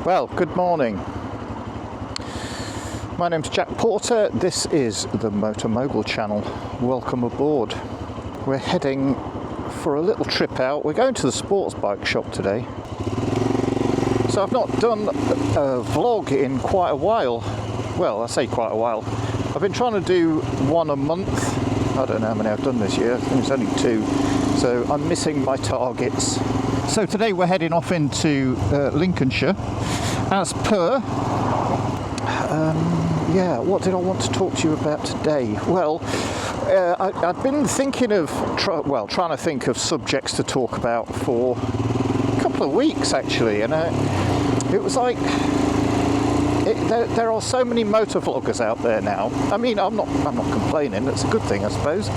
Well, good morning. My name's Jack Porter. This is the Motor Mogul channel. Welcome aboard. We're heading for a little trip out. We're going to the sports bike shop today. So I've not done a vlog in quite a while. Well, I say quite a while. I've been trying to do one a month. I don't know how many I've done this year. I think it's only 2. So I'm missing my targets. So today we're heading off into Lincolnshire. As per, what did I want to talk to you about today? Well, I've been thinking of, trying to think of subjects to talk about for a couple of weeks actually, and it was like, there are so many motor vloggers out there now. I mean, I'm not complaining. It's a good thing, I suppose.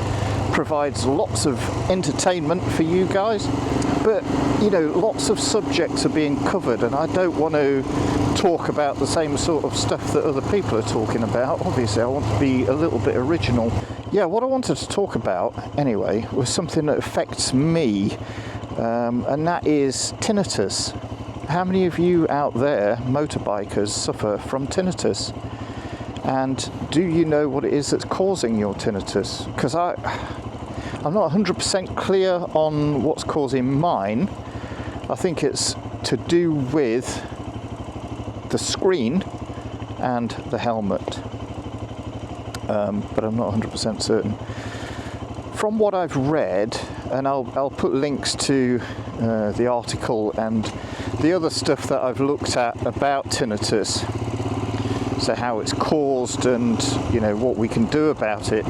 Provides lots of entertainment for you guys, but you know, lots of subjects are being covered, and I don't want to talk about the same sort of stuff that other people are talking about. Obviously, I want to be a little bit original. Yeah, what I wanted to talk about anyway was something that affects me, and that is tinnitus. How many of you out there, motorbikers, suffer from tinnitus? And do you know what it is that's causing your tinnitus? Because I'm not 100% clear on what's causing mine. I think it's to do with the screen and the helmet, but I'm not 100% certain. From what I've read, and I'll put links to the article and the other stuff that I've looked at about tinnitus, so how it's caused and you know what we can do about it.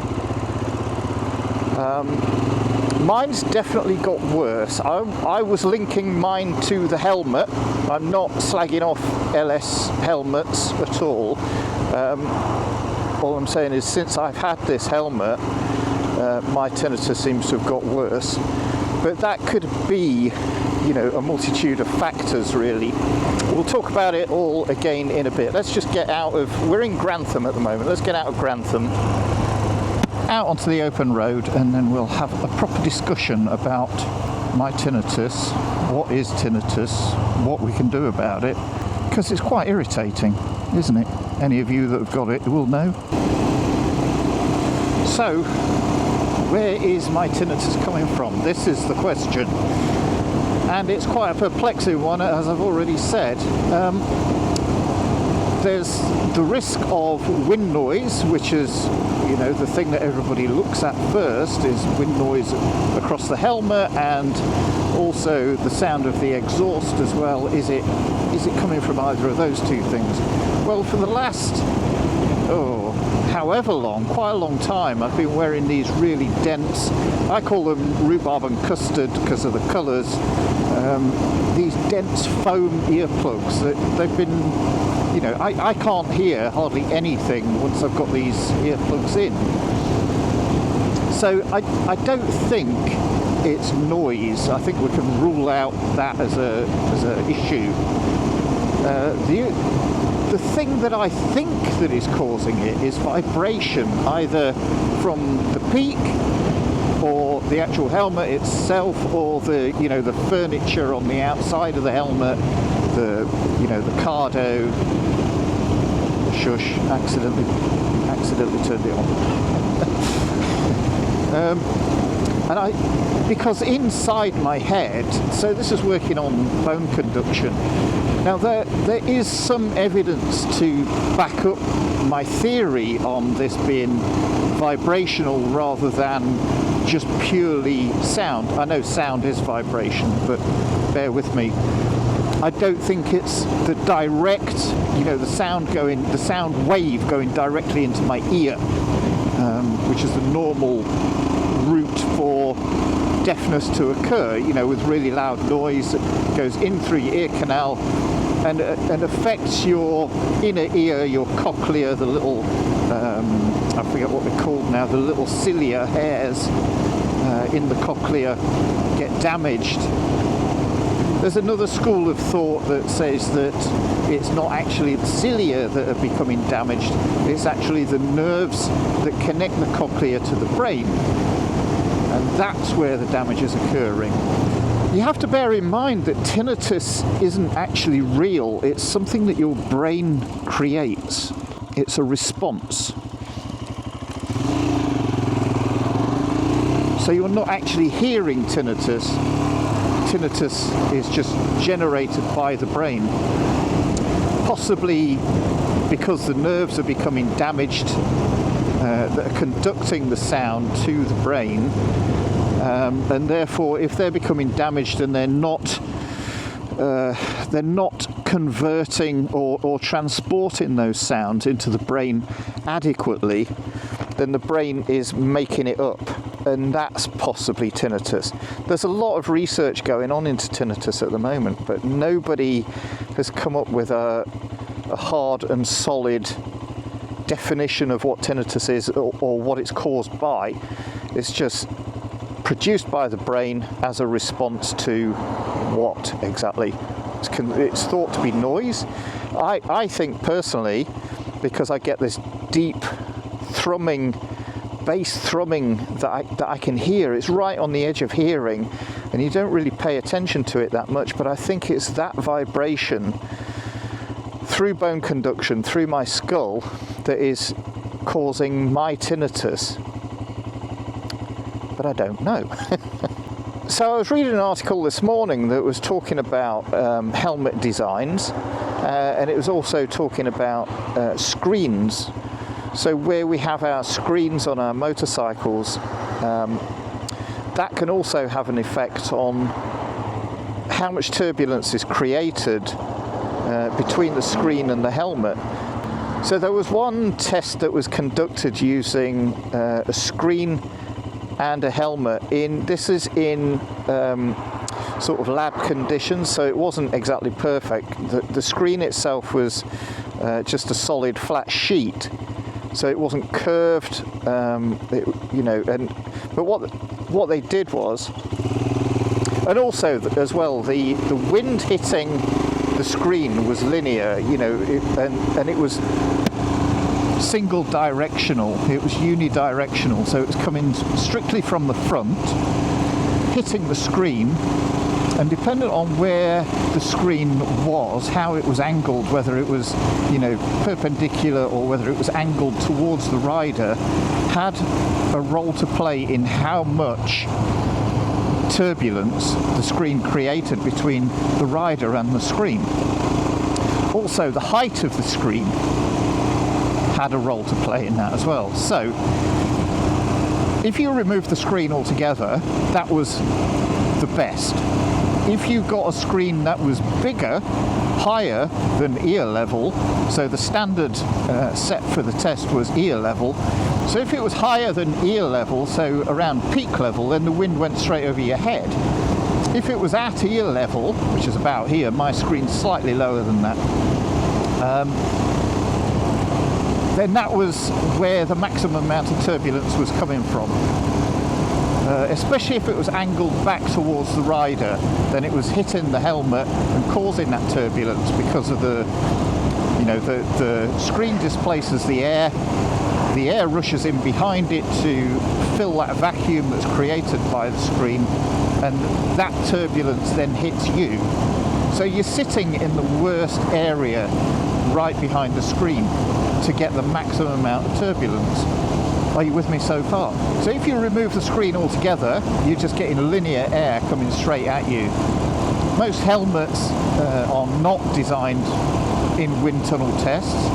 Mine's definitely got worse. I was linking mine to the helmet. I'm not slagging off LS helmets at all. All I'm saying is since I've had this helmet, my tinnitus seems to have got worse. But that could be, you know, a multitude of factors really. We'll talk about it all again in a bit. Let's just get out of, we're in Grantham at the moment. Let's get out of Grantham, out onto the open road, and then we'll have a proper discussion about my tinnitus, what is tinnitus, what we can do about it, because it's quite irritating, isn't it? Any of you that have got it will know. So, where is my tinnitus coming from? This is the question. And it's quite a perplexing one, as I've already said. There's the risk of wind noise, which is, you know, the thing that everybody looks at first is wind noise across the helmet, and also the sound of the exhaust as well. Is it coming from either of those two things? Well, for the last, however long, quite a long time, I've been wearing these really dense, I call them rhubarb and custard because of the colours, these dense foam earplugs. They've been, you know, I can't hear hardly anything once I've got these earplugs in. So I don't think it's noise. I think we can rule out that as a issue. The thing that I think that is causing it is vibration, either from the peak or the actual helmet itself, or the, you know, the furniture on the outside of the helmet, the, you know, the cardo. Shush, accidentally turned it on. Because inside my head, so this is working on bone conduction. Now there is some evidence to back up my theory on this being vibrational rather than just purely sound. I know sound is vibration, but bear with me. I don't think it's the direct, you know, the sound wave going directly into my ear, which is the normal route for deafness to occur, you know, with really loud noise that goes in through your ear canal and affects your inner ear, your cochlea, the little, I forget what they're called now, the little cilia hairs in the cochlea get damaged. There's another school of thought that says that it's not actually the cilia that are becoming damaged, it's actually the nerves that connect the cochlea to the brain. And that's where the damage is occurring. You have to bear in mind that tinnitus isn't actually real. It's something that your brain creates. It's a response. So you're not actually hearing tinnitus. Tinnitus is just generated by the brain. Possibly because the nerves are becoming damaged that are conducting the sound to the brain. And therefore, if they're becoming damaged and they're not converting or transporting those sounds into the brain adequately, then the brain is making it up, and that's possibly tinnitus. There's a lot of research going on into tinnitus at the moment, but nobody has come up with a hard and solid definition of what tinnitus is or what it's caused by. It's just produced by the brain as a response to what exactly? It's thought to be noise. I think personally, because I get this deep thrumming, bass thrumming that I can hear. It's right on the edge of hearing, and you don't really pay attention to it that much, but I think it's that vibration through bone conduction, through my skull, that is causing my tinnitus. But I don't know. So I was reading an article this morning that was talking about helmet designs, and it was also talking about screens. So where we have our screens on our motorcycles, that can also have an effect on how much turbulence is created between the screen and the helmet. So there was one test that was conducted using a screen and a helmet. This is in sort of lab conditions, so it wasn't exactly perfect. The screen itself was just a solid flat sheet, so it wasn't curved, but what they did was, and also as well, the wind hitting the screen was linear, and it was single directional, it was unidirectional, so it was coming strictly from the front, hitting the screen, and dependent on where the screen was, how it was angled, whether it was perpendicular or whether it was angled towards the rider, had a role to play in how much turbulence the screen created between the rider and the screen. Also, the height of the screen had a role to play in that as well. So if you remove the screen altogether, that was the best. If you got a screen that was bigger, higher than ear level, so the standard set for the test was ear level, so if it was higher than ear level, so around peak level, then the wind went straight over your head. If it was at ear level, which is about here, my screen's slightly lower than that, then that was where the maximum amount of turbulence was coming from. Especially if it was angled back towards the rider, then it was hitting the helmet and causing that turbulence because of the screen displaces the air rushes in behind it to fill that vacuum that's created by the screen, and that turbulence then hits you. So you're sitting in the worst area right behind the screen to get the maximum amount of turbulence. Are you with me so far? So if you remove the screen altogether, you're just getting linear air coming straight at you. Most helmets are not designed in wind tunnel tests.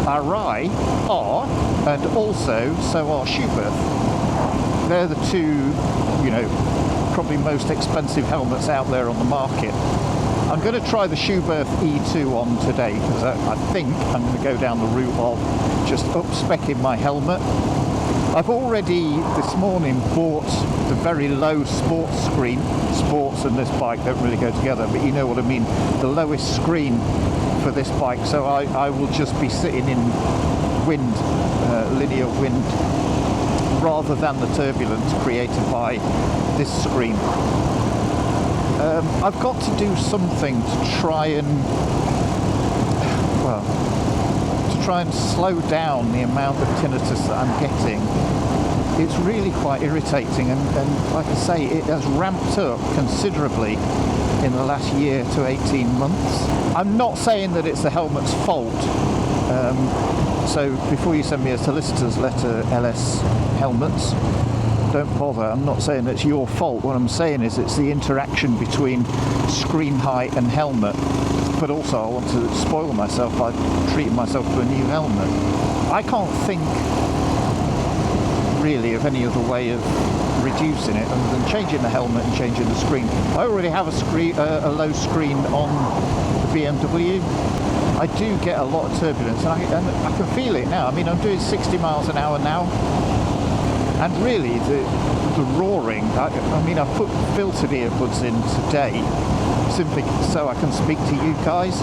Arai are, and also so are Schuberth. They're the two, probably most expensive helmets out there on the market. I'm going to try the Schuberth E2 on today because I think I'm going to go down the route of just up-speccing my helmet. I've already this morning bought the very low sports screen. Sports and this bike don't really go together, but you know what I mean. The lowest screen for this bike, so I will just be sitting in wind, linear wind, rather than the turbulence created by this screen. I've got to do something to try and slow down the amount of tinnitus that I'm getting it's really quite irritating, and like I say, it has ramped up considerably in the last year to 18 months. I'm not saying that it's the helmet's fault, so before you send me a solicitor's letter, LS Helmets, don't bother. I'm not saying it's your fault. What I'm saying is it's the interaction between screen height and helmet. But also I want to spoil myself by treating myself to a new helmet. I can't think really of any other way of reducing it other than changing the helmet and changing the screen. I already have a low screen on the BMW. I do get a lot of turbulence, and I can feel it now. I mean, I'm doing 60 miles an hour now, and really the roaring, I mean, I've put filtered earbuds in today simply so I can speak to you guys.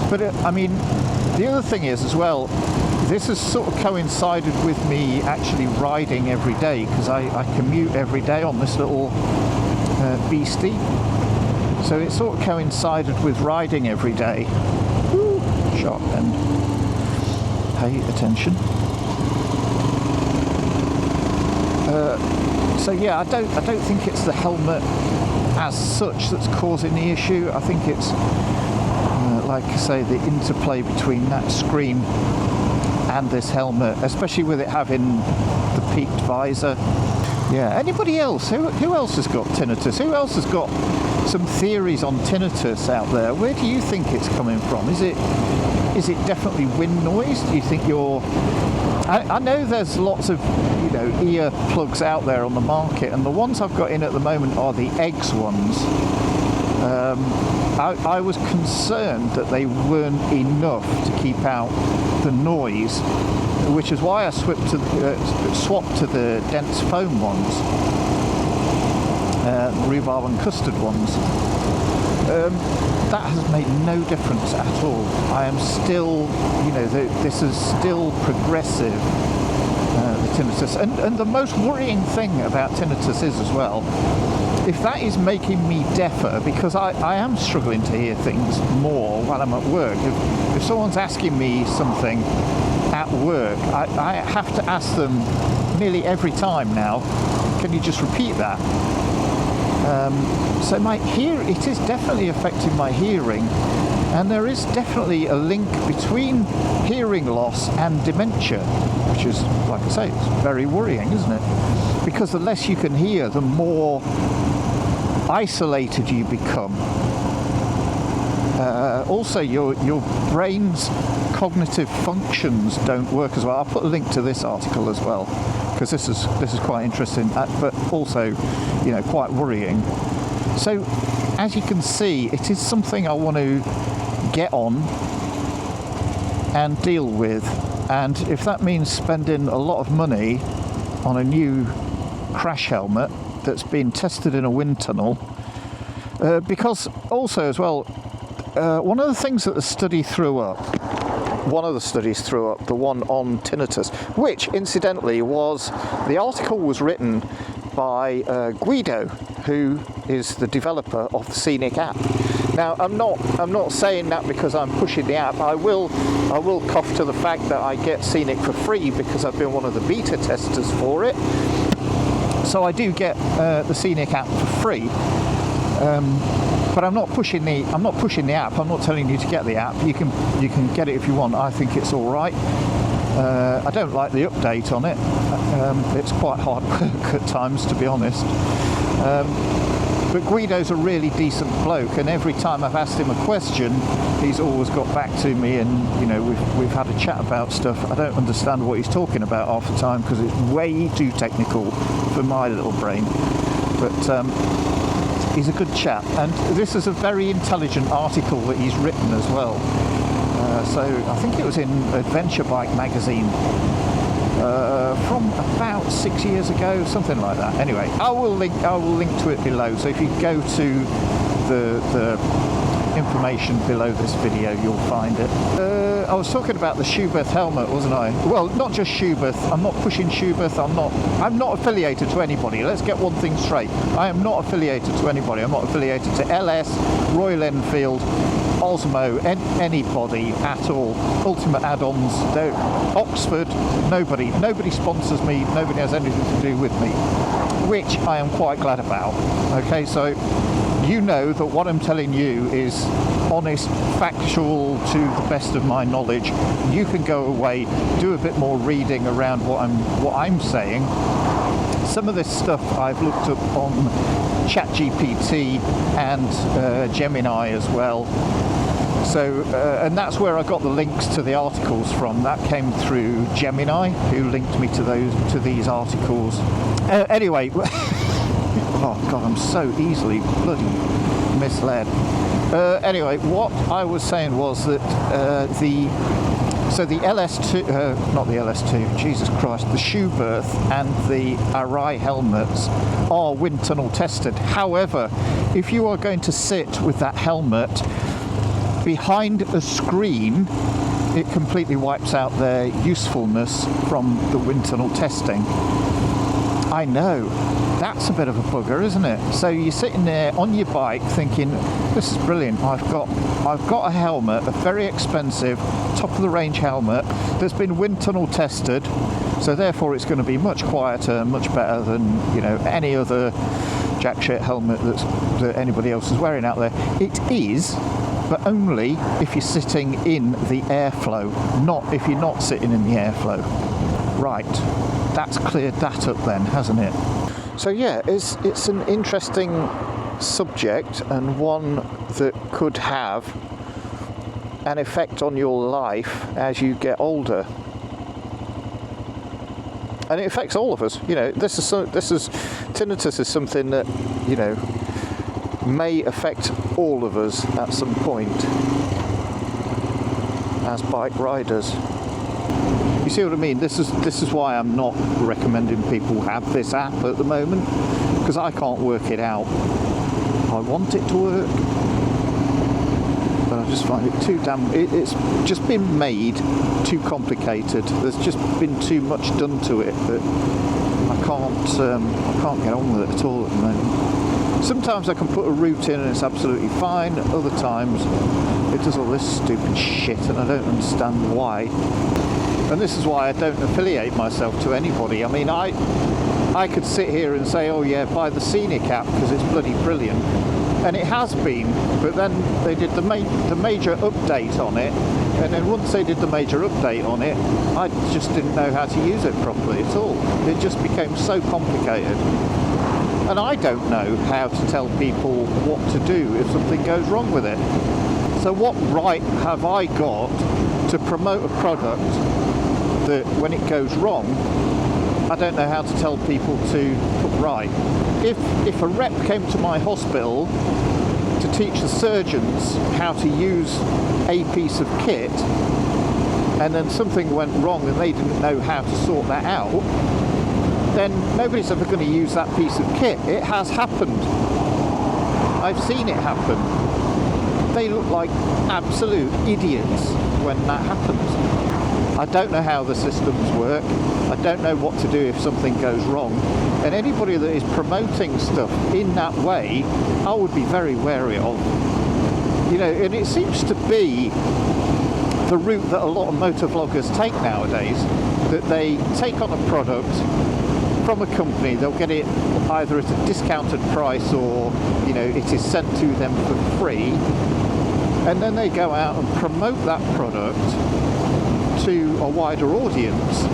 But I mean, the other thing is as well, this has sort of coincided with me actually riding every day, because I commute every day on this little beastie. So it sort of coincided with riding every day. Woo, sharp end. Pay attention. So yeah, I don't think it's the helmet as such that's causing the issue. I think it's like I say, the interplay between that screen and this helmet, especially with it having the peaked visor. Yeah, anybody else? Who else has got tinnitus? Who else has got some theories on tinnitus out there? Where do you think it's coming from? Is it definitely wind noise? Do you think you're... I know there's lots of, you know, ear plugs out there on the market, and the ones I've got in at the moment are the eggs ones. I was concerned that they weren't enough to keep out the noise, which is why I swapped to the dense foam ones, rhubarb and custard ones. That has made no difference at all. I am still, you know, this is still progressive, the tinnitus. And the most worrying thing about tinnitus is as well, if that is making me deafer, because I am struggling to hear things more while I'm at work. If someone's asking me something at work, I have to ask them nearly every time now, can you just repeat that? So it is definitely affecting my hearing, and there is definitely a link between hearing loss and dementia, which is, like I say, it's very worrying, isn't it? Because the less you can hear, the more isolated you become. Also, your brain's cognitive functions don't work as well. I'll put a link to this article as well, because this is quite interesting, but also, you know, quite worrying. So, as you can see, it is something I want to get on and deal with, and if that means spending a lot of money on a new crash helmet that's been tested in a wind tunnel, because also as well, one of the things that the study threw up, the one on tinnitus, which incidentally the article was written by Guido, who is the developer of the Scenic app. Now, I'm not saying that because I'm pushing the app. I will cough to the fact that I get Scenic for free because I've been one of the beta testers for it. So I do get the Scenic app for free. But I'm not pushing the app. I'm not telling you to get the app. You can get it if you want. I think it's all right. I don't like the update on it. It's quite hard work at times, to be honest. But Guido's a really decent bloke, and every time I've asked him a question, he's always got back to me, and you know, we've had a chat about stuff. I don't understand what he's talking about half the time because it's way too technical for my little brain. But he's a good chap, and this is a very intelligent article that he's written as well. So I think it was in Adventure Bike magazine from about 6 years ago, something like that. Anyway, I will link to it below. So if you go to the information below this video, you'll find it. I was talking about the Schubert helmet, wasn't I? Well, not just Schubert. I'm not pushing Schubert. I'm not affiliated to anybody. Let's get one thing straight. I am not affiliated to anybody. I'm not affiliated to LS, Royal Enfield, Cosmo, anybody at all. Ultimate Add-ons, Oxford, nobody sponsors me, nobody has anything to do with me, which I am quite glad about. Okay, so you know that what I'm telling you is honest, factual, to the best of my knowledge. You can go away, do a bit more reading around what I'm saying. Some of this stuff I've looked up on ChatGPT and Gemini as well. So, and that's where I got the links to the articles from. That came through Gemini, who linked me to these articles. Anyway, oh God, I'm so easily bloody misled. Anyway, what I was saying was that the LS2, not the LS2, Jesus Christ, the Schuberth and the Arai helmets are wind tunnel tested. However, if you are going to sit with that helmet behind a screen, it completely wipes out their usefulness from the wind tunnel testing. I know, that's a bit of a bugger, isn't it? So you're sitting there on your bike thinking, this is brilliant, I've got a helmet, a very expensive, top of the range helmet that's been wind tunnel tested, so therefore it's going to be much quieter and much better than, you know, any other jack shit helmet that anybody else is wearing out there. It is, but only if you're sitting in the airflow, not if you're not sitting in the airflow. Right, that's cleared that up then, hasn't it? So yeah, it's an interesting subject, and one that could have an effect on your life as you get older. And it affects all of us. You know, tinnitus is something that, you know, may affect all of us at some point as bike riders. You see what I mean? This is why I'm not recommending people have this app at the moment, because I can't work it out. I want it to work, but I just find it too damn. It's just been made too complicated. There's just been too much done to it that I can't get on with it at all at the moment. Sometimes I can put a route in and it's absolutely fine. Other times it does all this stupid shit and I don't understand why. And this is why I don't affiliate myself to anybody. I mean, I could sit here and say, oh yeah, buy the Scenic app because it's bloody brilliant. And it has been, but then they did the major update on it. And then once they did the major update on it, I just didn't know how to use it properly at all. It just became so complicated. And I don't know how to tell people what to do if something goes wrong with it. So what right have I got to promote a product that when it goes wrong, I don't know how to tell people to put right? If a rep came to my hospital to teach the surgeons how to use a piece of kit, and then something went wrong and they didn't know how to sort that out, then nobody's ever going to use that piece of kit. It has happened. I've seen it happen. They look like absolute idiots when that happens. I don't know how the systems work. I don't know what to do if something goes wrong. And anybody that is promoting stuff in that way, I would be very wary of. You know, and it seems to be the route that a lot of motovloggers take nowadays, that they take on a product from a company, they'll get it either at a discounted price or, you know, it is sent to them for free, and then they go out and promote that product to a wider audience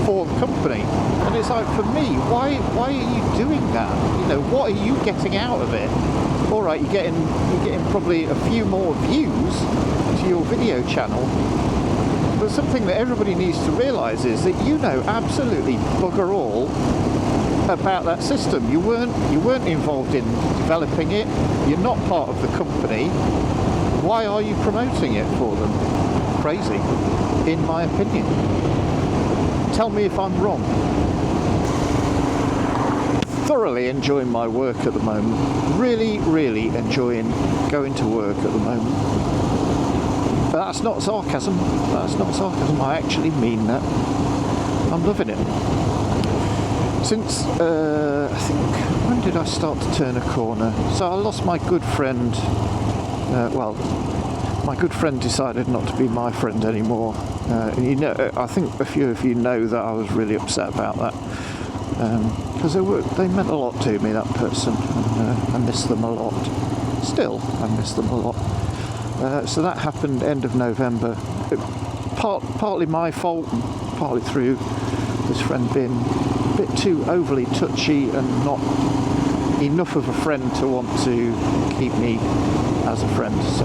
for the company. And it's like, for me, why are you doing that? You know, what are you getting out of it? All right, you're getting probably a few more views to your video channel, but something that everybody needs to realise is that you know absolutely bugger all about that system. You weren't involved in developing it. You're not part of the company. Why are you promoting it for them? Crazy, in my opinion. Tell me if I'm wrong. Thoroughly enjoying my work at the moment. Really, really enjoying going to work at the moment. But that's not sarcasm. That's not sarcasm. I actually mean that. I'm loving it. Since, I think, when did I start to turn a corner? So I lost my good friend, well, my good friend decided not to be my friend anymore. And you know, I think a few of you know that I was really upset about that, because they meant a lot to me, that person, and I miss them a lot. Still, I miss them a lot. So that happened end of November. Partly my fault, partly through this friend being a bit too overly touchy and not enough of a friend to want to keep me as a friend. So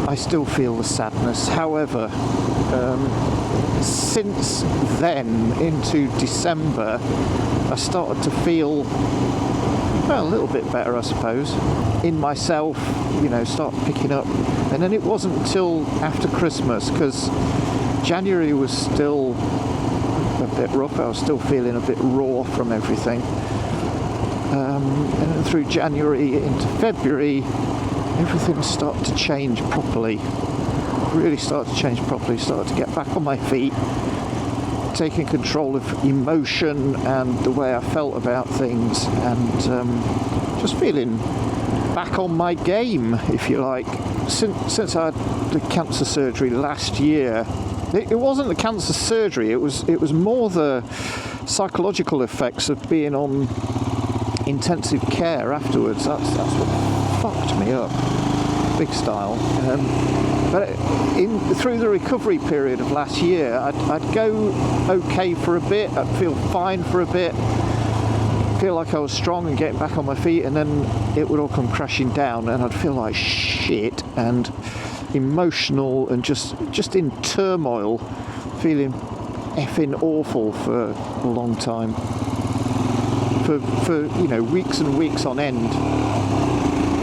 I still feel the sadness. However, since then into December, I started to feel, well, a little bit better, I suppose, in myself, you know, start picking up. And then it wasn't until after Christmas, because January was still a bit rough. I was still feeling a bit raw from everything. And then through January into February, everything started to change properly. Really started to change properly. Started to get back on my feet, taking control of emotion and the way I felt about things, and just feeling back on my game, if you like. Since I had the cancer surgery last year, it wasn't the cancer surgery. It was more the psychological effects of being on intensive care afterwards. That's what fucked me up, big style. But through the recovery period of last year, I'd go okay for a bit. I'd feel fine for a bit, feel like I was strong and getting back on my feet, and then it would all come crashing down, and I'd feel like shit and emotional and just in turmoil, feeling effing awful for a long time. For you know, weeks and weeks on end,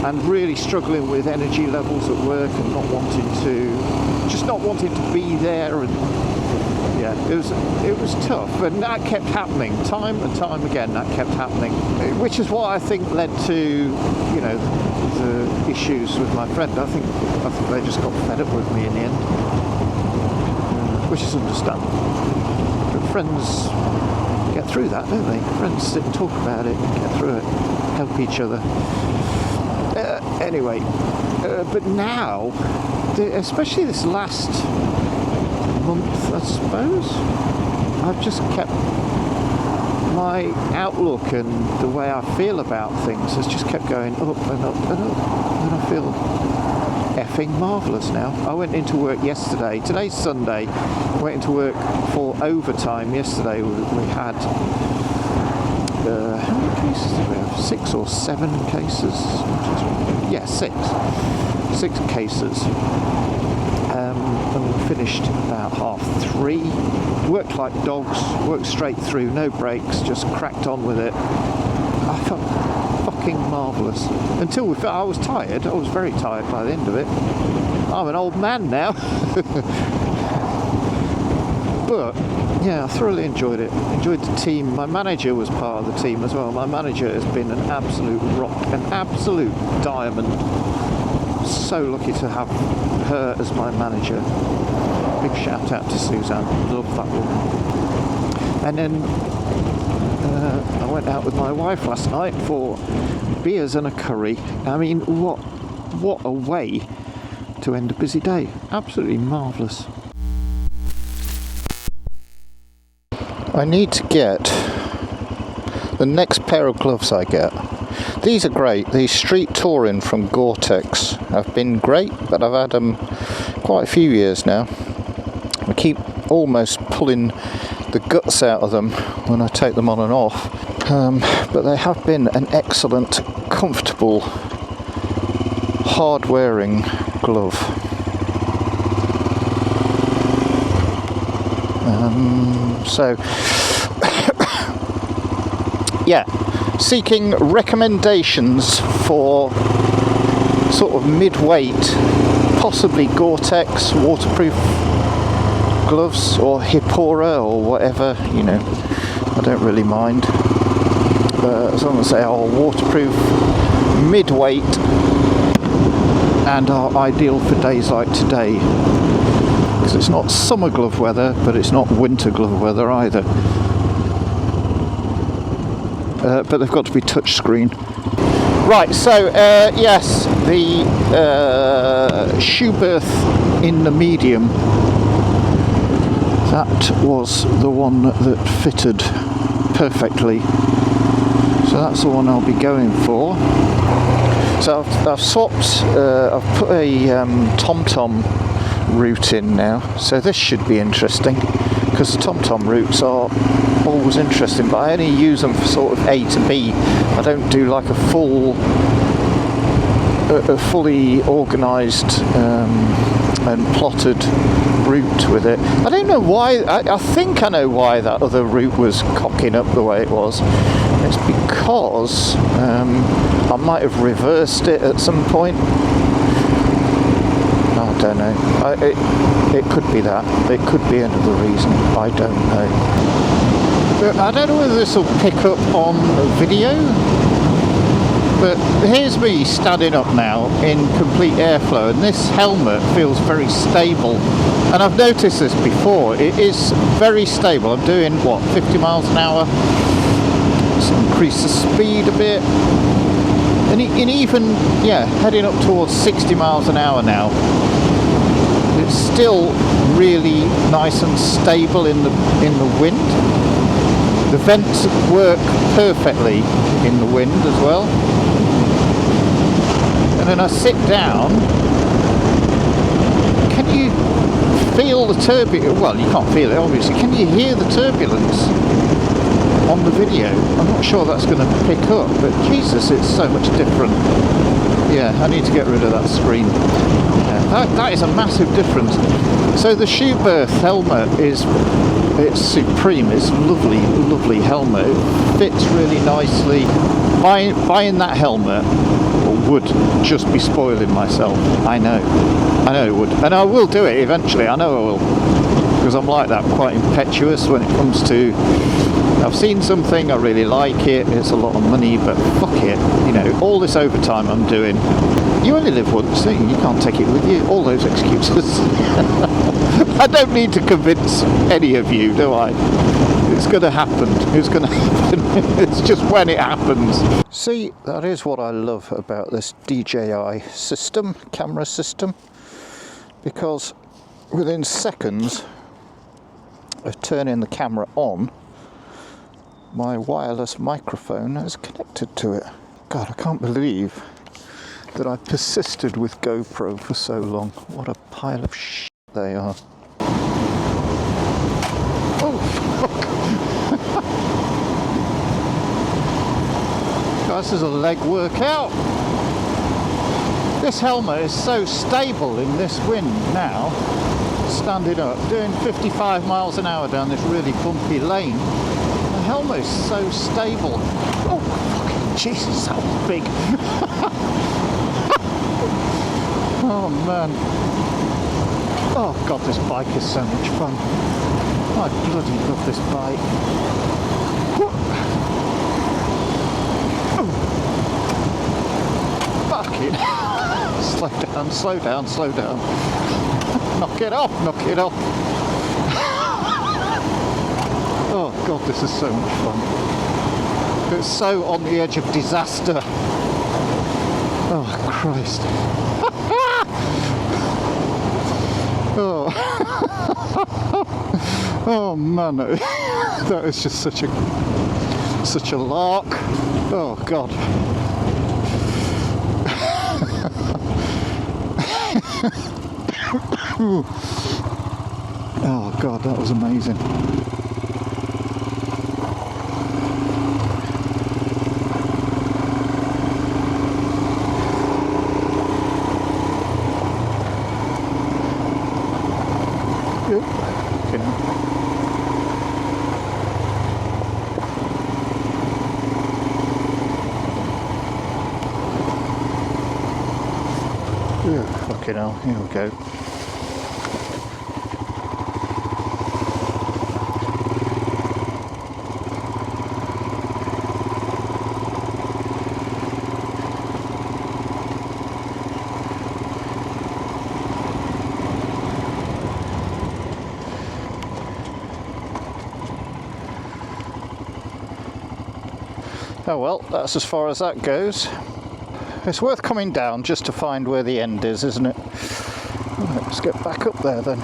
and really struggling with energy levels at work and not wanting to be there, and yeah, it was tough, and that kept happening time and time again. That kept happening, which is what I think led to, you know, the issues with my friend. I think they just got fed up with me in the end, which is understandable. But friends get through that, don't they? Friends sit and talk about it, get through it, help each other. Anyway, but now, especially this last month, I suppose, I've just kept my outlook and the way I feel about things has just kept going up and up and up, and I feel effing marvellous now. I went into work yesterday. Today's Sunday. Went into work for overtime yesterday. We had how many cases did we have? 6 or 7 cases? Yeah, 6 cases. And we finished about 3:30. Worked like dogs, worked straight through, no breaks, just cracked on with it. I felt fucking marvellous. Until I was tired. I was very tired by the end of it. I'm an old man now. But yeah, I thoroughly enjoyed it. Enjoyed the team. My manager was part of the team as well. My manager has been an absolute rock, an absolute diamond. So lucky to have her as my manager. Big shout out to Suzanne. Love that woman. And then I went out with my wife last night for beers and a curry. I mean, what a way to end a busy day. Absolutely marvellous. I need to get the next pair of gloves I get. These are great. These Street Touring from Gore-Tex have been great, but I've had them quite a few years now. I keep almost pulling the guts out of them when I take them on and off. But they have been an excellent, comfortable, hard-wearing glove. So, yeah, seeking recommendations for sort of mid-weight, possibly Gore-Tex waterproof gloves, or Hippora, or whatever, you know, I don't really mind. As long as they are waterproof, mid-weight, and are ideal for days like today. Because it's not summer glove weather, but it's not winter glove weather either. But they've got to be touchscreen. Right, so yes, the shoe berth in the medium, that was the one that fitted perfectly. So that's the one I'll be going for. So I've swapped, I've put a TomTom route in now, so this should be interesting, because the TomTom routes are always interesting, but I only use them for sort of A to B. I don't do like a fully organised and plotted route with it. I don't know why, I think I know why that other route was cocking up the way it was. It's because I might have reversed it at some point. I don't know. It could be that. It could be another reason. I don't know. But I don't know whether this will pick up on video. But here's me standing up now in complete airflow, and this helmet feels very stable. And I've noticed this before. It is very stable. I'm doing, what, 50 miles an hour? Let's increase the speed a bit. And even, yeah, heading up towards 60 miles an hour now. It's still really nice and stable in the wind. The vents work perfectly in the wind as well. And then I sit down. Can you feel the turbulence? Well, you can't feel it, obviously. Can you hear the turbulence on the video? I'm not sure that's going to pick up, but Jesus, it's so much different. Yeah, I need to get rid of that screen. Yeah, that is a massive difference. So the shoe berth helmet it's supreme. It's lovely, lovely helmet. It fits really nicely. Buying that helmet would just be spoiling myself. I know it would, and I will do it eventually. I know I will, because I'm like that, quite impetuous when it comes to. I've seen something, I really like it, it's a lot of money, but fuck it, you know, all this overtime I'm doing. You only live once, so you can't take it with you. All those excuses. I don't need to convince any of you, do I? It's going to happen. It's going to happen. It's just when it happens. See, that is what I love about this DJI system, camera system, because within seconds of turning the camera on, my wireless microphone is connected to it. God, I can't believe that I persisted with GoPro for so long. What a pile of shit they are. Oh, fuck. This is a leg workout. This helmet is so stable in this wind now. Standing up, doing 55 miles an hour down this really bumpy lane. The helmet is so stable. Oh, fucking Jesus, that was big. Oh man. Oh god, this bike is so much fun. I bloody love this bike. Fucking slow down. Knock it off. Oh god, this is so much fun. It's so on the edge of disaster. Oh Christ. Oh. Oh man, that is just such a lark. Oh god. Oh god, that was amazing. Fucking hell, here we go. Oh well, that's as far as that goes. It's worth coming down just to find where the end is, isn't it? Let's get back up there then.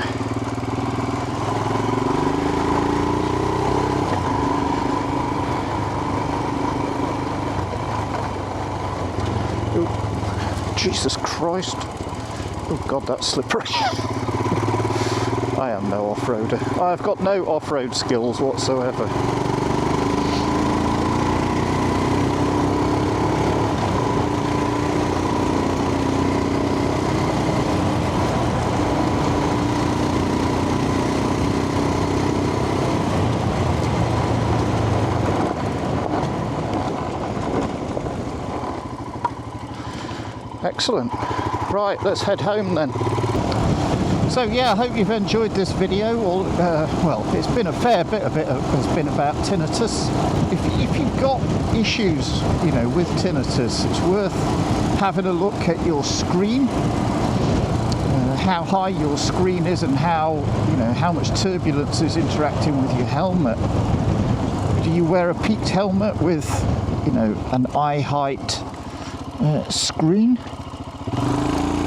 Oh, Jesus Christ. Oh God, that's slippery. I am no off-roader. I've got no off-road skills whatsoever. Excellent. Right, let's head home then. So yeah, I hope you've enjoyed this video. Well, it's been a fair bit of it has been about tinnitus. If you've got issues, you know, with tinnitus, it's worth having a look at your screen, how high your screen is, and how much turbulence is interacting with your helmet. Do you wear a peaked helmet with, you know, an eye height screen?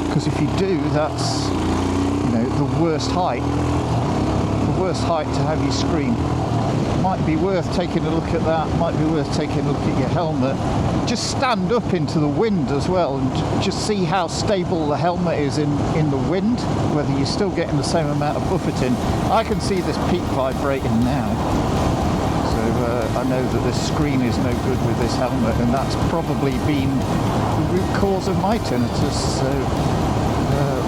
Because if you do, that's, you know, the worst height to have your screen. Might be worth taking a look at that, might be worth taking a look at your helmet. Just stand up into the wind as well and just see how stable the helmet is in the wind, whether you're still getting the same amount of buffeting. I can see this peak vibrating now, so I know that this screen is no good with this helmet, and that's probably been the root cause of my tinnitus. So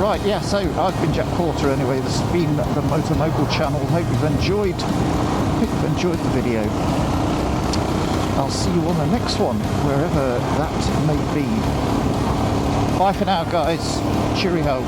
right, yeah, so I've been Jack Porter anyway. This has been the Motor Mogul channel. Hope you've enjoyed the video. I'll see you on the next one, wherever that may be. Bye for now, guys. Cheerio.